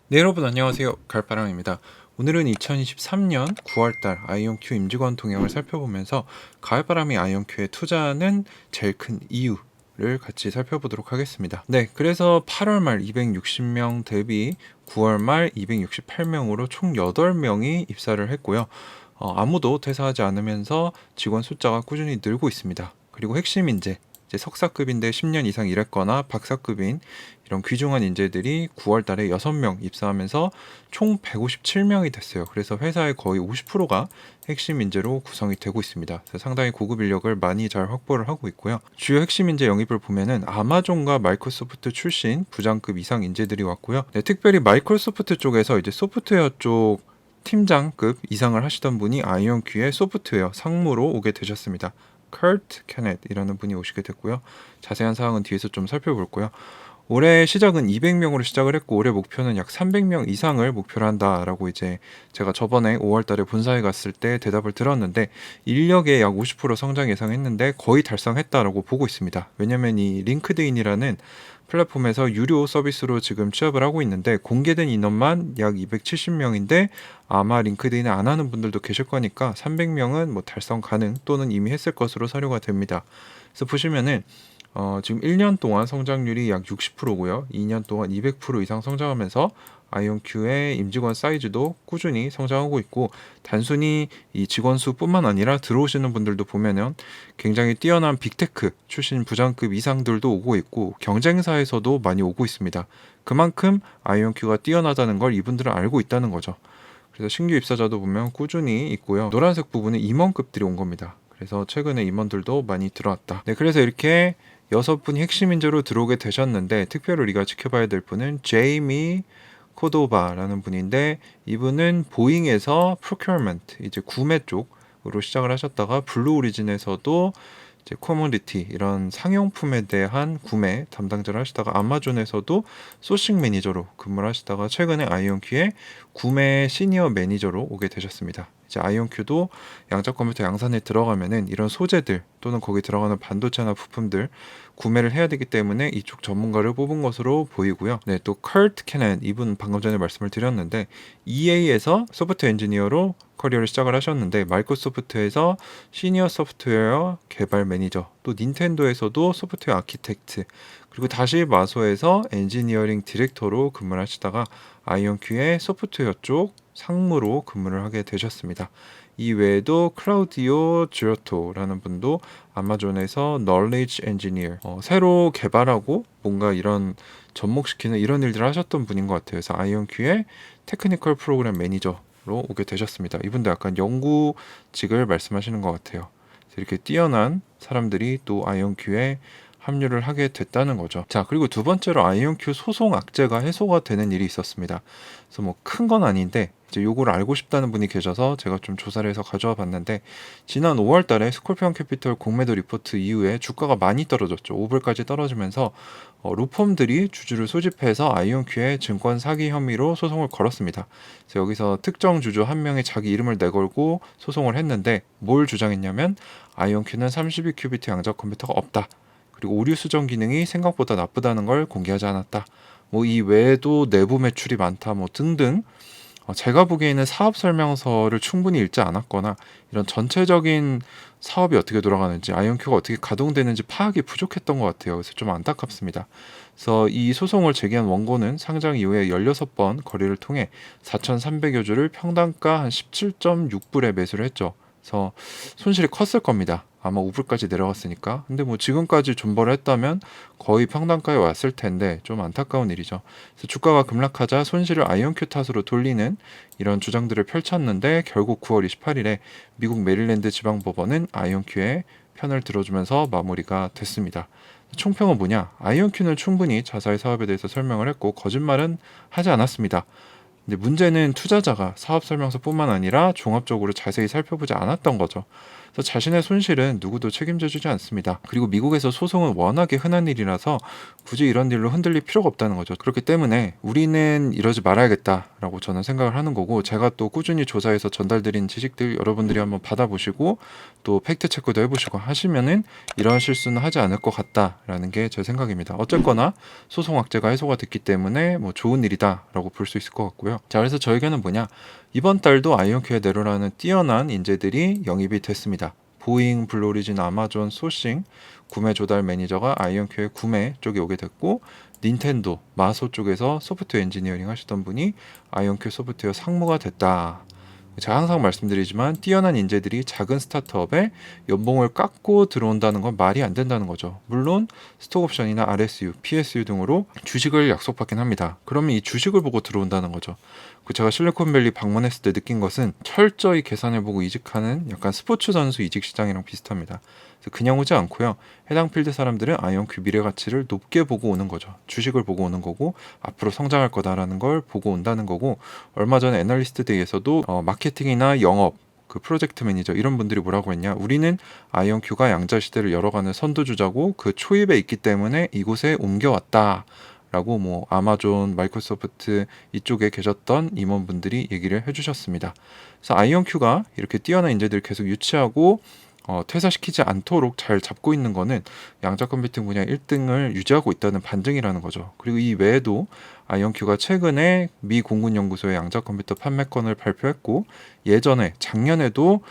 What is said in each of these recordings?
네, 여러분 안녕하세요. 갈바람입니다. 오늘은 2023년 9월달 아이온큐 임직원 동향을 살펴보면서 가을바람이 아이온큐에 투자하는 제일 큰 이유를 같이 살펴보도록 하겠습니다. 네, 그래서 8월 말 260명 대비 9월 말 268명으로 총 8명이 입사를 했고요. 아무도 퇴사하지 않으면서 직원 숫자가 꾸준히 늘고 있습니다. 그리고 핵심 인재, 이제 석사급인데 10년 이상 일했거나 박사급인 이런 귀중한 인재들이 9월 달에 6명 입사하면서 총 157명이 됐어요. 그래서 회사의 거의 50%가 핵심 인재로 구성이 되고 있습니다. 그래서 상당히 고급 인력을 많이 잘 확보를 하고 있고요. 주요 핵심 인재 영입을 보면은 아마존과 마이크로소프트 출신 부장급 이상 인재들이 왔고요. 네, 특별히 마이크로소프트 쪽에서 이제 소프트웨어 쪽 팀장급 이상을 하시던 분이 아이온큐의 소프트웨어 상무로 오게 되셨습니다. 커트 캐넷이라는 분이 오시게 됐고요. 자세한 사항은 뒤에서 좀 살펴볼 거고요. 올해 시작은 200명으로 시작을 했고 올해 목표는 약 300명 이상을 목표로 한다라고 이제 제가 저번에 5월 달에 본사에 갔을 때 대답을 들었는데 인력의 약 50% 성장 예상했는데 거의 달성했다라고 보고 있습니다. 왜냐면 이 링크드인이라는 플랫폼에서 유료 서비스로 지금 취업을 하고 있는데 공개된 인원만 약 270명인데 아마 링크드인을 안 하는 분들도 계실 거니까 300명은 뭐 달성 가능 또는 이미 했을 것으로 사료가 됩니다. 그래서 보시면은 지금 1년 동안 성장률이 약 60%고요. 2년 동안 200% 이상 성장하면서 아이온큐의 임직원 사이즈도 꾸준히 성장하고 있고 단순히 이 직원 수뿐만 아니라 들어오시는 분들도 보면은 굉장히 뛰어난 빅테크 출신 부장급 이상들도 오고 있고 경쟁사에서도 많이 오고 있습니다. 그만큼 아이온큐가 뛰어나다는 걸 이분들은 알고 있다는 거죠. 그래서 신규 입사자도 보면 꾸준히 있고요. 노란색 부분은 임원급들이 온 겁니다. 그래서 최근에 임원들도 많이 들어왔다. 네, 그래서 이렇게 6분이 핵심 인재로 들어오게 되셨는데 특별히 우리가 지켜봐야 될 분은 제이미 코도바라는 분인데 이분은 보잉에서 procurement 이제 구매 쪽으로 시작을 하셨다가 블루 오리진에서도 이제 커뮤니티 이런 상용품에 대한 구매 담당자를 하시다가 아마존에서도 소싱 매니저로 근무를 하시다가 최근에 아이온큐의 구매 시니어 매니저로 오게 되셨습니다. 이제 아이온큐도 양적 컴퓨터 양산에 들어가면은 이런 소재들 또는 거기 들어가는 반도체나 부품들 구매를 해야 되기 때문에 이쪽 전문가를 뽑은 것으로 보이고요. 네, 또 커트 캐넨 이분 방금 전에 말씀을 드렸는데 EA에서 소프트웨어 엔지니어로 커리어를 시작을 하셨는데 마이크로소프트에서 시니어 소프트웨어 개발 매니저, 또 닌텐도에서도 소프트웨어 아키텍트, 그리고 다시 마소에서 엔지니어링 디렉터로 근무를 하시다가 아이온큐의 소프트웨어 쪽 상무로 근무를 하게 되셨습니다. 이 외에도 클라우디오 지로토라는 분도 아마존에서 Knowledge Engineer, 새로 개발하고 뭔가 이런 접목시키는 이런 일들을 하셨던 분인 것 같아요. 그래서 아이온큐의 테크니컬 프로그램 매니저로 오게 되셨습니다. 이분도 약간 연구직을 말씀하시는 것 같아요. 이렇게 뛰어난 사람들이 또 아이온큐에 합류를 하게 됐다는 거죠. 자, 그리고 두 번째로 아이온큐 소송 악재가 해소가 되는 일이 있었습니다. 그래서 뭐 큰 건 아닌데 이제 요거를 알고 싶다는 분이 계셔서 제가 좀 조사를 해서 가져와 봤는데 지난 5월 달에 스콜피언 캐피털 공매도 리포트 이후에 주가가 많이 떨어졌죠. 5불까지 떨어지면서 로펌들이 주주를 소집해서 아이온큐의 증권 사기 혐의로 소송을 걸었습니다. 그래서 여기서 특정 주주 한 명이 자기 이름을 내걸고 소송을 했는데 뭘 주장했냐면 아이온큐는 32큐비트 양자 컴퓨터가 없다. 그리고 오류 수정 기능이 생각보다 나쁘다는 걸 공개하지 않았다. 뭐 이 외에도 내부 매출이 많다 뭐 등등 제가 보기에는 사업 설명서를 충분히 읽지 않았거나 이런 전체적인 사업이 어떻게 돌아가는지 아이온큐가 어떻게 가동되는지 파악이 부족했던 것 같아요. 그래서 좀 안타깝습니다. 그래서 이 소송을 제기한 원고는 상장 이후에 16번 거래를 통해 4,300여 주를 평당가 한 17.6불에 매수를 했죠. 그래서 손실이 컸을 겁니다. 아마 5불까지 내려갔으니까. 근데 뭐 지금까지 존버를 했다면 거의 평단가에 왔을 텐데 좀 안타까운 일이죠. 그래서 주가가 급락하자 손실을 아이온큐 탓으로 돌리는 이런 주장들을 펼쳤는데 결국 9월 28일에 미국 메릴랜드 지방법원은 아이온큐의 편을 들어주면서 마무리가 됐습니다. 총평은 뭐냐? 아이온큐는 충분히 자사의 사업에 대해서 설명을 했고 거짓말은 하지 않았습니다. 근데 문제는 투자자가 사업 설명서뿐만 아니라 종합적으로 자세히 살펴보지 않았던 거죠. 그래서 자신의 손실은 누구도 책임져주지 않습니다. 그리고 미국에서 소송은 워낙에 흔한 일이라서 굳이 이런 일로 흔들릴 필요가 없다는 거죠. 그렇기 때문에 우리는 이러지 말아야겠다라고 저는 생각을 하는 거고, 제가 또 꾸준히 조사해서 전달드린 지식들 여러분들이 한번 받아보시고 또 팩트 체크도 해보시고 하시면은 이런 실수는 하지 않을 것 같다라는 게 제 생각입니다. 어쨌거나 소송 악재가 해소가 됐기 때문에 뭐 좋은 일이다라고 볼 수 있을 것 같고요. 자, 그래서 저희 의견은 뭐냐? 이번 달도 아이온큐에 내로라는 뛰어난 인재들이 영입이 됐습니다. 보잉, 블루오리진, 아마존, 소싱, 구매 조달 매니저가 아이온큐의 구매 쪽에 오게 됐고, 닌텐도, 마소 쪽에서 소프트웨어 엔지니어링 하시던 분이 아이온큐 소프트웨어 상무가 됐다. 제가 항상 말씀드리지만 뛰어난 인재들이 작은 스타트업에 연봉을 깎고 들어온다는 건 말이 안 된다는 거죠. 물론 스톡옵션이나 RSU, PSU 등으로 주식을 약속받긴 합니다. 그러면 이 주식을 보고 들어온다는 거죠. 제가 실리콘밸리 방문했을 때 느낀 것은 철저히 계산해보고 이직하는 약간 스포츠 선수 이직 시장이랑 비슷합니다. 그래서 그냥 오지 않고요. 해당 필드 사람들은 아이온큐 미래 가치를 높게 보고 오는 거죠. 주식을 보고 오는 거고 앞으로 성장할 거다라는 걸 보고 온다는 거고, 얼마 전에 애널리스트 데이에서도 마케팅이나 영업, 그 프로젝트 매니저 이런 분들이 뭐라고 했냐, 우리는 아이온큐가 양자 시대를 열어가는 선두주자고 그 초입에 있기 때문에 이곳에 옮겨왔다 라고 뭐 아마존, 마이크로소프트 이쪽에 계셨던 임원분들이 얘기를 해주셨습니다. 그래서 아이온큐가 이렇게 뛰어난 인재들을 계속 유치하고 퇴사시키지 않도록 잘 잡고 있는 거는 양자 컴퓨팅 분야 1등을 유지하고 있다는 반증이라는 거죠. 그리고 이 외에도 아이온큐가 최근에 미 공군연구소의 양자 컴퓨터 판매권을 발표했고, 예전에 작년에도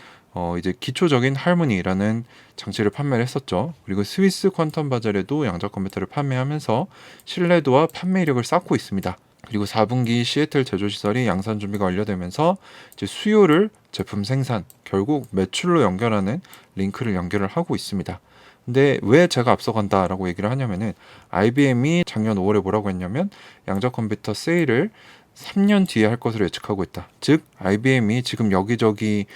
이제 기초적인 할머니라는 장치를 판매를 했었죠. 그리고 스위스 퀀텀 바젤에도 양자 컴퓨터를 판매하면서 신뢰도와 판매 이력을 쌓고 있습니다. 그리고 4분기 시애틀 제조시설이 양산 준비가 완료되면서 이제 수요를 제품 생산, 결국 매출로 연결하는 링크를 연결을 하고 있습니다. 근데 왜 제가 앞서간다라고 얘기를 하냐면은, IBM이 작년 5월에 뭐라고 했냐면 양자 컴퓨터 세일을 3년 뒤에 할 것으로 예측하고 있다. 즉 IBM이 지금 여기저기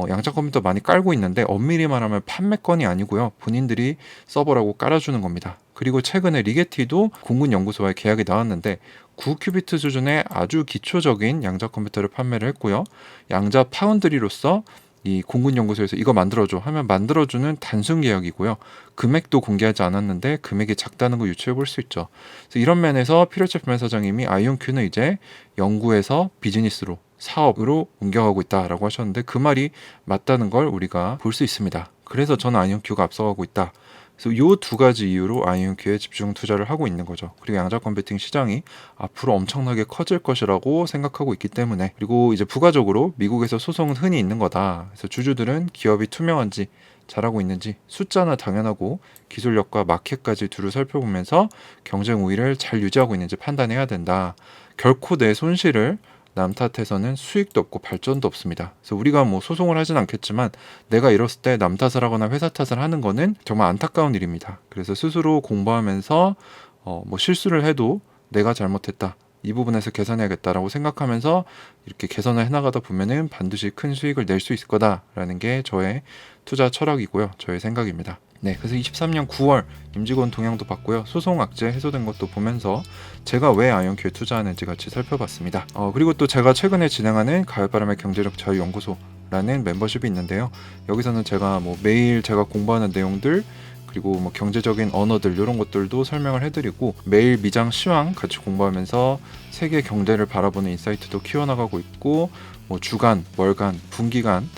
양자 컴퓨터 많이 깔고 있는데 엄밀히 말하면 판매권이 아니고요. 본인들이 서버라고 깔아주는 겁니다. 그리고 최근에 리게티도 공군연구소와의 계약이 나왔는데 9큐비트 수준의 아주 기초적인 양자 컴퓨터를 판매를 했고요. 양자 파운드리로서 이 공군연구소에서 이거 만들어줘 하면 만들어주는 단순 계약이고요. 금액도 공개하지 않았는데 금액이 작다는 거 유추해 볼 수 있죠. 그래서 이런 면에서 피러체 부면사장님이 아이온큐는 이제 연구에서 비즈니스로, 사업으로 옮겨가고 있다라고 하셨는데 그 말이 맞다는 걸 우리가 볼 수 있습니다. 그래서 저는 아이온큐가 앞서가고 있다. 그래서 이 두 가지 이유로 아이온큐에 집중 투자를 하고 있는 거죠. 그리고 양자 컴퓨팅 시장이 앞으로 엄청나게 커질 것이라고 생각하고 있기 때문에, 그리고 이제 부가적으로 미국에서 소송은 흔히 있는 거다. 그래서 주주들은 기업이 투명한지, 잘하고 있는지, 숫자나 당연하고 기술력과 마켓까지 두루 살펴보면서 경쟁 우위를 잘 유지하고 있는지 판단해야 된다. 결코 내 손실을 남 탓해서는 수익도 없고 발전도 없습니다. 그래서 우리가 뭐 소송을 하진 않겠지만 내가 이랬을 때 남 탓을 하거나 회사 탓을 하는 거는 정말 안타까운 일입니다. 그래서 스스로 공부하면서 뭐 실수를 해도 내가 잘못했다, 이 부분에서 개선해야겠다라고 생각하면서 이렇게 개선을 해나가다 보면은 반드시 큰 수익을 낼 수 있을 거다라는 게 저의 투자 철학이고요. 저의 생각입니다. 네, 그래서 23년 9월 임직원 동향도 봤고요. 소송 악재 해소된 것도 보면서 제가 왜 아이온큐에 투자하는지 같이 살펴봤습니다. 그리고 또 제가 최근에 진행하는 가을바람의 경제력 자유 연구소라는 멤버십이 있는데요. 여기서는 제가 뭐 매일 제가 공부하는 내용들, 그리고 뭐 경제적인 언어들 이런 것들도 설명을 해드리고, 매일 미장 시황 같이 공부하면서 세계 경제를 바라보는 인사이트도 키워나가고 있고, 뭐 주간, 월간, 분기간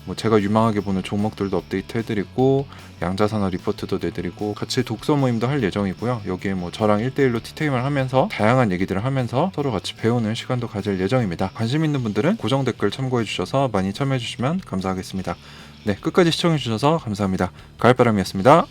뭐 제가 유망하게 보는 종목들도 업데이트 해드리고, 양자산업 리포트도 내드리고, 같이 독서 모임도 할 예정이고요. 여기에 뭐 저랑 1대1로 티타임을 하면서 다양한 얘기들을 하면서 서로 같이 배우는 시간도 가질 예정입니다. 관심 있는 분들은 고정 댓글 참고해 주셔서 많이 참여해 주시면 감사하겠습니다. 네, 끝까지 시청해 주셔서 감사합니다. 가을바람이었습니다.